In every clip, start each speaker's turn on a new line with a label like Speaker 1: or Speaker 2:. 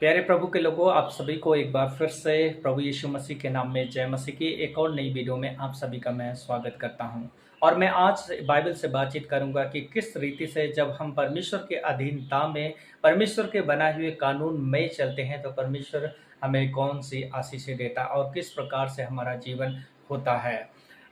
Speaker 1: प्यारे प्रभु के लोगों, आप सभी को एक बार फिर से प्रभु यीशु मसीह के नाम में जय मसीह की एक और नई वीडियो में आप सभी का मैं स्वागत करता हूं। और मैं आज बाइबल से बातचीत करूंगा कि किस रीति से जब हम परमेश्वर के अधीनता में, परमेश्वर के बनाए हुए कानून में चलते हैं तो परमेश्वर हमें कौन सी आशीषें देता है और किस प्रकार से हमारा जीवन होता है।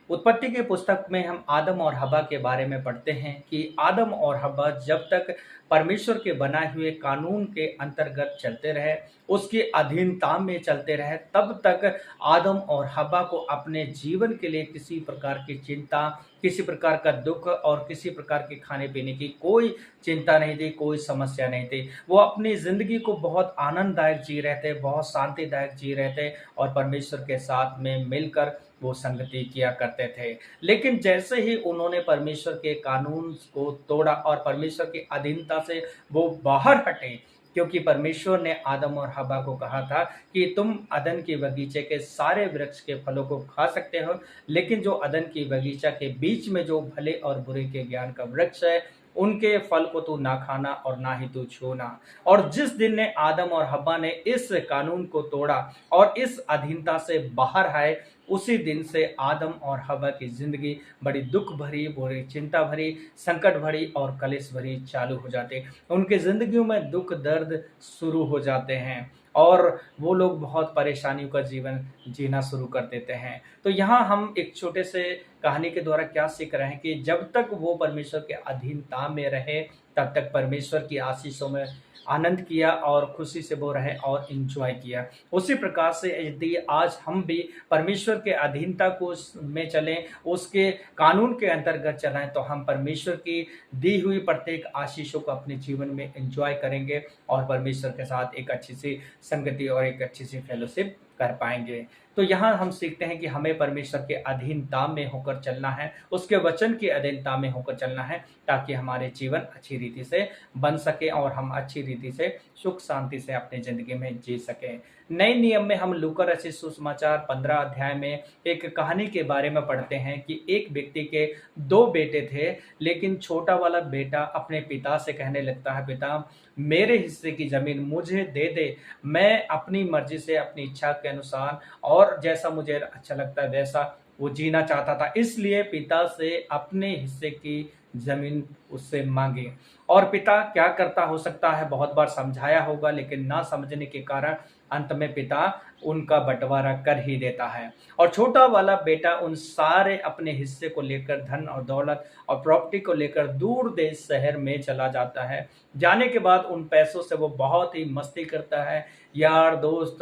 Speaker 1: उत्पत्ति के पुस्तक में हम आदम और हव्वा के बारे में पढ़ते हैं कि आदम और हव्वा जब तक परमेश्वर के बनाए हुए कानून के अंतर्गत चलते रहे, उसकी अधीनता में चलते रहे, तब तक आदम और हव्वा को अपने जीवन के लिए किसी प्रकार की चिंता, किसी प्रकार का दुख और किसी प्रकार के खाने पीने की कोई चिंता नहीं थी, कोई समस्या नहीं थी। वो अपनी जिंदगी को बहुत आनंददायक जी रहे थे, बहुत शांतिदायक जी रहे थे और परमेश्वर के साथ में मिलकर वो संगति किया करते थे। लेकिन जैसे ही उन्होंने परमेश्वर के कानून को तोड़ा और परमेश्वर की अधीनता से वो बाहर हटे, क्योंकि परमेश्वर ने आदम और हव्वा को कहा था कि तुम अदन के बगीचे के सारे वृक्ष के फलों को खा सकते हो, लेकिन जो अदन की बगीचा के बीच में जो भले और बुरे के ज्ञान का वृक्ष है, उनके फल को तू ना खाना और ना ही तू छूना। और जिस दिन ने आदम और हव्वा ने इस कानून को तोड़ा और इस अधीनता से बाहर आए, उसी दिन से आदम और हव्वा की जिंदगी बड़ी दुख भरी, बुरी चिंता भरी, संकट भरी और कलेश भरी चालू हो जाते। उनके जिंदगियों में दुख दर्द शुरू हो जाते हैं और वो लोग बहुत परेशानियों का जीवन जीना शुरू कर देते हैं। तो यहाँ हम एक छोटे से कहानी के द्वारा क्या सीख रहे हैं कि जब तक वो परमेश्वर के अधीनता में रहे, तब तक परमेश्वर की आशीषों में आनंद किया और खुशी से वो रहे और एंजॉय किया। उसी प्रकार से यदि आज हम भी परमेश्वर के अधीनता को में चलें, उसके कानून के अंतर्गत चलें, तो हम परमेश्वर की दी हुई प्रत्येक आशीषों को अपने जीवन में एंजॉय करेंगे और परमेश्वर के साथ एक अच्छी सी संगति और एक अच्छी सी फेलोशिप कर पाएंगे। तो यहाँ हम सीखते हैं कि हमें परमेश्वर के अधीनता में होकर चलना है, उसके वचन की अधीनता में होकर चलना है, ताकि हमारे जीवन अच्छी रीति से बन सके और हम अच्छी रीति से सुख शांति से अपनी जिंदगी में जी सकें। नए नियम में हम लूका रचित सुसमाचार 15 अध्याय में एक कहानी के बारे में पढ़ते हैं कि एक व्यक्ति के 2 बेटे थे, लेकिन छोटा वाला बेटा अपने पिता से कहने लगता है, पिता मेरे हिस्से की जमीन मुझे दे दे, मैं अपनी मर्जी से अपनी इच्छा के अनुसार और जैसा मुझे अच्छा लगता है वैसा वो जीना चाहता था, इसलिए पिता से अपने हिस्से की जमीन उससे मांगी। और पिता क्या करता हो सकता है, बहुत बार समझाया होगा, लेकिन ना समझने के कारण अंत में पिता उनका बंटवारा कर ही देता है। और छोटा वाला बेटा उन सारे अपने हिस्से को लेकर, धन और दौलत और प्रॉपर्टी को लेकर दूर देश शहर में चला जाता है। जाने के बाद उन पैसों से वो बहुत ही मस्ती करता है, यार दोस्त,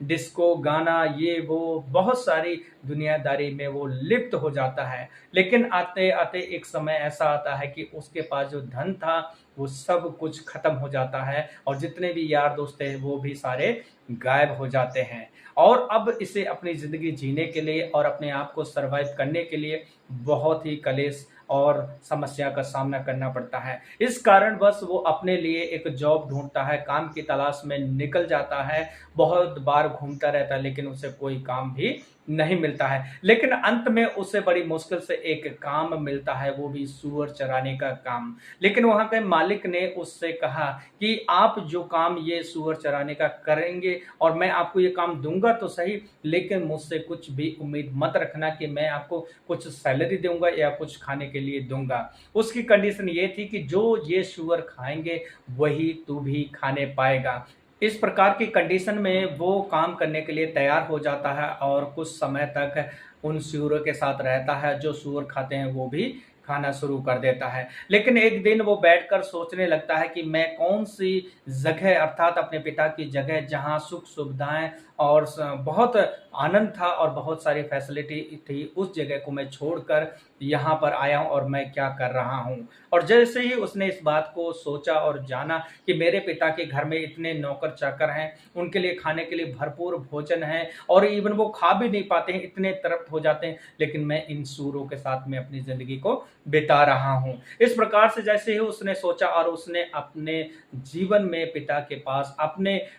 Speaker 1: डिस्को, गाना, ये वो बहुत सारी दुनियादारी में वो लिप्त हो जाता है। लेकिन आते आते एक समय ऐसा आता है कि उसके पास जो धन था वो सब कुछ खत्म हो जाता है और जितने भी यार दोस्त थे वो भी सारे गायब हो जाते हैं। और अब इसे अपनी ज़िंदगी जीने के लिए और अपने आप को सर्वाइव करने के लिए बहुत ही कलेश और समस्या का सामना करना पड़ता है। इस कारणवश वो अपने लिए एक जॉब ढूंढता है, काम की तलाश में निकल जाता है, बहुत बार घूमता रहता है, लेकिन उसे कोई काम भी नहीं मिलता है। लेकिन अंत में उसे बड़ी मुश्किल से एक काम मिलता है, वो भी सूअर चराने का काम। लेकिन वहाँ के मालिक ने उससे कहा कि आप जो काम ये सूअर चराने का करेंगे और मैं आपको ये काम दूंगा तो सही, लेकिन मुझसे कुछ भी उम्मीद मत रखना कि मैं आपको कुछ सैलरी दूंगा या कुछ खाने के लिए दूंगा। उसकी कंडीशन ये थी कि जो ये सूअर खाएंगे वही तू भी खाने पाएगा। इस प्रकार की कंडीशन में वो काम करने के लिए तैयार हो जाता है और कुछ समय तक उन सूअरों के साथ रहता है। जो सूअर खाते हैं वो भी खाना शुरू कर देता है। लेकिन एक दिन वो बैठकर सोचने लगता है कि मैं कौन सी जगह, अर्थात अपने पिता की जगह जहाँ सुख सुविधाएं और बहुत आनंद था और बहुत सारी फैसिलिटी थी, उस जगह को मैं छोड़कर यहाँ पर आया हूँ और मैं क्या कर रहा हूँ। और जैसे ही उसने इस बात को सोचा और जाना कि मेरे पिता के घर में इतने नौकर चाकर हैं, उनके लिए खाने के लिए भरपूर भोजन है और इवन वो खा भी नहीं पाते हैं, इतने तृप्त हो जाते हैं, लेकिन मैं इन सूरों के साथ में अपनी जिंदगी को बिता रहा हूँ। इस प्रकार से जैसे ही उसने सोचा और उसने अपने जीवन में अपने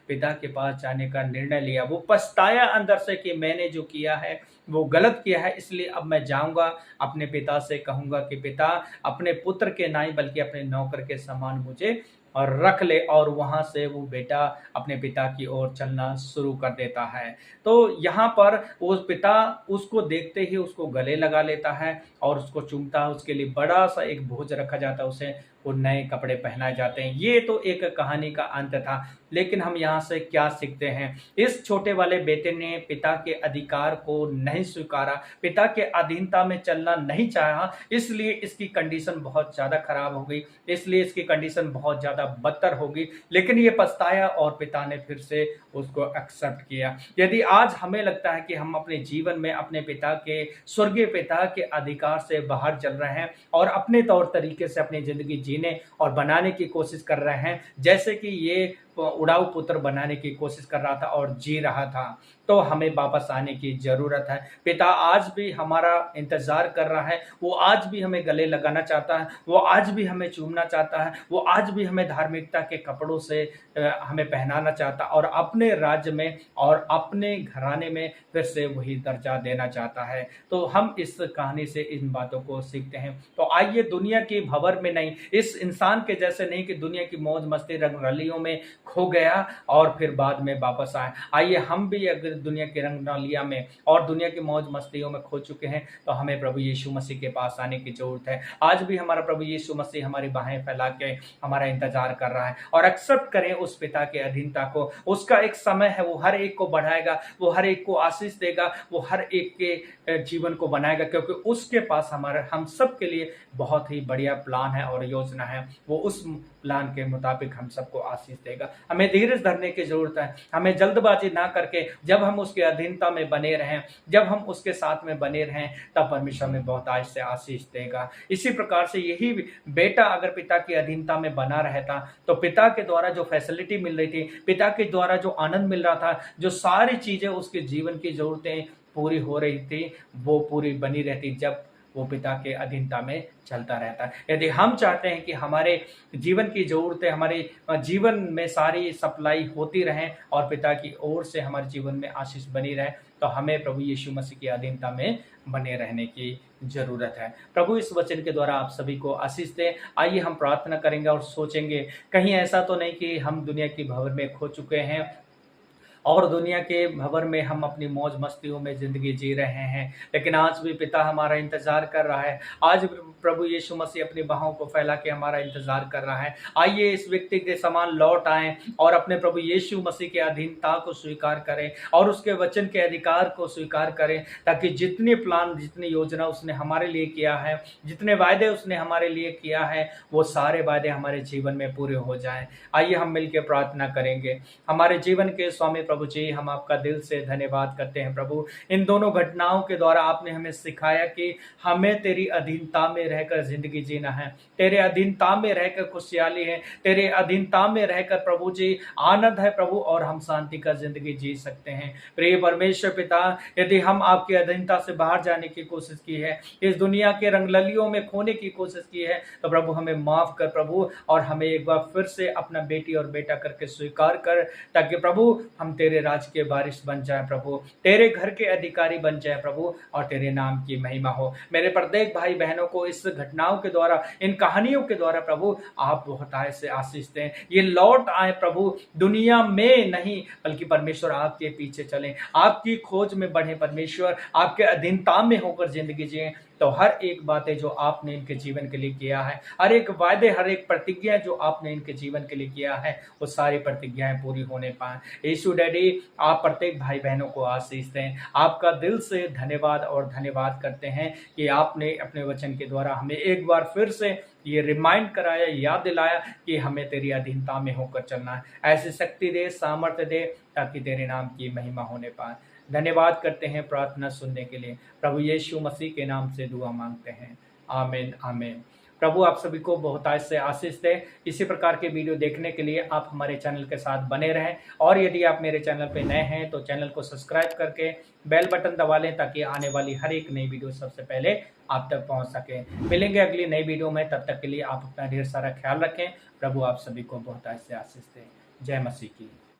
Speaker 1: पिता के पास जाने का निर्णय लिया। वो पछताया अंदर से कि मैंने जो किया है वो गलत किया है, इसलिए अब मैं जाऊंगा, अपने पिता से कहूंगा कि पिता, अपने पुत्र के नहीं बल्कि अपने नौकर के समान मुझे और रख ले और वहाँ से वो बेटा अपने पिता की ओर चलना शुरू कर देता है। तो यहाँ पर वो पिता उसको देखते ही उसको गले लगा लेता है और उसको चूमता है, उसके लिए बड़ा-सा एक भोज रखा जाता है, उसे वो नए कपड़े पहनाए जाते हैं। ये तो एक कहानी का अंत था, लेकिन हम यहाँ से क्या सीखते हैं? इस छोटे वाले बेटे ने पिता के अधिकार को नहीं स्वीकारा, पिता के अधीनता में चलना नहीं चाहा, इसलिए इसकी कंडीशन बहुत ज़्यादा खराब हो गई, इसलिए इसकी कंडीशन बहुत ज़्यादा बदतर हो गई। लेकिन ये पछताया और पिता ने फिर से उसको एक्सेप्ट किया। यदि आज हमें लगता है कि हम अपने जीवन में अपने पिता के, स्वर्गीय पिता के अधिकार से बाहर चल रहे हैं और अपने तौर तरीके से अपनी ज़िंदगी जीने और बनाने की कोशिश कर रहे हैं, जैसे कि ये उड़ाऊ पुत्र बनाने की कोशिश कर रहा था और जी रहा था, तो हमें वापस आने की ज़रूरत है। पिता आज भी हमारा इंतज़ार कर रहा है, वो आज भी हमें गले लगाना चाहता है, वो आज भी हमें चूमना चाहता है, वो आज भी हमें धार्मिकता के कपड़ों से हमें पहनाना चाहता है और अपने राज्य में और अपने घराने में फिर से वही दर्जा देना चाहता है। तो हम इस कहानी से इन बातों को सीखते हैं। तो आइए दुनिया की भंवर में नहीं, इस इंसान के जैसे नहीं कि दुनिया की मौज मस्ती रंगरलियों में खो गया और फिर बाद में वापस आए। आइए हम भी अगर दुनिया की रंगरलिया में और दुनिया की मौज मस्तियों में खो चुके हैं, तो हमें प्रभु यीशु मसीह के पास आने की ज़रूरत है। आज भी हमारा प्रभु यीशु मसीह हमारी बाहें फैला के हमारा इंतज़ार कर रहा है और एक्सेप्ट करें उस पिता के अधीनता को। उसका एक समय है, वो हर एक को बढ़ाएगा, वो हर एक को आशीष देगा, वो हर एक के जीवन को बनाएगा, क्योंकि उसके पास हमारे हम सब के लिए बहुत ही बढ़िया प्लान है और योजना है। वो उस प्लान के मुताबिक हम सबको आशीष देगा। हमें धीरज धरने की ज़रूरत है, हमें जल्दबाजी ना करके जब हम उसके अधीनता में बने रहें, जब हम उसके साथ में बने रहें, तब परमेश्वर हमें बहुत आज से आशीष देगा। इसी प्रकार से यही बेटा अगर पिता की अधीनता में बना रहता, तो पिता के द्वारा जो फैसिलिटी मिल रही थी, पिता के द्वारा जो आनंद मिल रहा था, जो सारी चीज़ें उसके जीवन की ज़रूरतें पूरी हो रही थी, वो पूरी बनी रहती जब वो पिता के अधीनता में चलता रहता है। यदि हम चाहते हैं कि हमारे जीवन की ज़रूरतें हमारे जीवन में सारी सप्लाई होती रहें और पिता की ओर से हमारे जीवन में आशीष बनी रहे, तो हमें प्रभु यीशु मसीह की अधीनता में बने रहने की ज़रूरत है। प्रभु इस वचन के द्वारा आप सभी को आशीष दें। आइए हम प्रार्थना करेंगे और सोचेंगे, कहीं ऐसा तो नहीं कि हम दुनिया की भंवर में खो चुके हैं और दुनिया के भंवर में हम अपनी मौज मस्तियों में ज़िंदगी जी रहे हैं, लेकिन आज भी पिता हमारा इंतज़ार कर रहा है। आज भी प्रभु यीशु मसीह अपनी बाहों को फैला के हमारा इंतज़ार कर रहा है। आइए इस व्यक्ति के समान लौट आएँ और अपने प्रभु यीशु मसीह के अधीनता को स्वीकार करें और उसके वचन के अधिकार को स्वीकार करें, ताकि जितने प्लान, जितनी योजना उसने हमारे लिए किया है, जितने वायदे उसने हमारे लिए किया है, वो सारे वायदे हमारे जीवन में पूरे हो जाएँ। आइए हम मिलकर प्रार्थना करेंगे। हमारे जीवन के स्वामी प्रभु जी, हम आपका दिल से धन्यवाद करते हैं प्रभु। इन दोनों घटनाओं के द्वारा आपने हमें सिखाया कि हमें तेरी अधीनता में रहकर जिंदगी जीना है, तेरे अधीनता में रहकर खुशहाली है, तेरे अधीनता में रहकर प्रभु जी आनंद है प्रभु, और हम शांति का जिंदगी जी सकते हैं। प्रिय परमेश्वर पिता, यदि हम आपकी अधीनता से बाहर जाने की कोशिश की है, इस दुनिया के रंगललियों में खोने की कोशिश की है, तो प्रभु हमें माफ कर प्रभु, और हमें एक बार फिर से अपना बेटी और बेटा करके स्वीकार कर, ताकि प्रभु हम तेरे राज के वारिस बन जाए प्रभु, तेरे घर के अधिकारी बन जाए प्रभु, और तेरे नाम की महिमा हो। मेरे प्रत्येक भाई बहनों को इस घटनाओं के द्वारा, इन कहानियों के द्वारा प्रभु आप बहुत से आशीष दें। ये लौट आए प्रभु, दुनिया में नहीं बल्कि परमेश्वर आपके पीछे चलें, आपकी खोज में बढ़े परमेश्वर, आपके अधीनता में होकर जिंदगी जिए। तो हर एक बातें जो आपने इनके जीवन के लिए किया है, हर एक वायदे, हर एक प्रतिज्ञा जो आपने इनके जीवन के लिए किया है, वो सारी प्रतिज्ञाएं पूरी होने पाए। यीशु डैडी, आप प्रत्येक भाई बहनों को आशीष दें। आपका दिल से धन्यवाद और धन्यवाद करते हैं कि आपने अपने वचन के द्वारा हमें एक बार फिर से ये रिमाइंड कराया, याद दिलाया कि हमें तेरी अधीनता में होकर चलना है। ऐसी शक्ति दे, सामर्थ्य दे, ताकि तेरे नाम की महिमा होने पाए। धन्यवाद करते हैं प्रार्थना सुनने के लिए। प्रभु यीशु मसीह के नाम से दुआ मांगते हैं, आमीन आमीन। प्रभु आप सभी को बहुत आज से आशीष दे। इसी प्रकार के वीडियो देखने के लिए आप हमारे चैनल के साथ बने रहें, और यदि आप मेरे चैनल पे नए हैं तो चैनल को सब्सक्राइब करके बेल बटन दबा लें, ताकि आने वाली हर एक नई वीडियो सबसे पहले आप तक पहुंच सके। मिलेंगे अगली नई वीडियो में, तब तक के लिए आप अपना ढेर सारा ख्याल रखें। प्रभु आप सभी को बहुत आज से आशीष दे। जय मसीह की।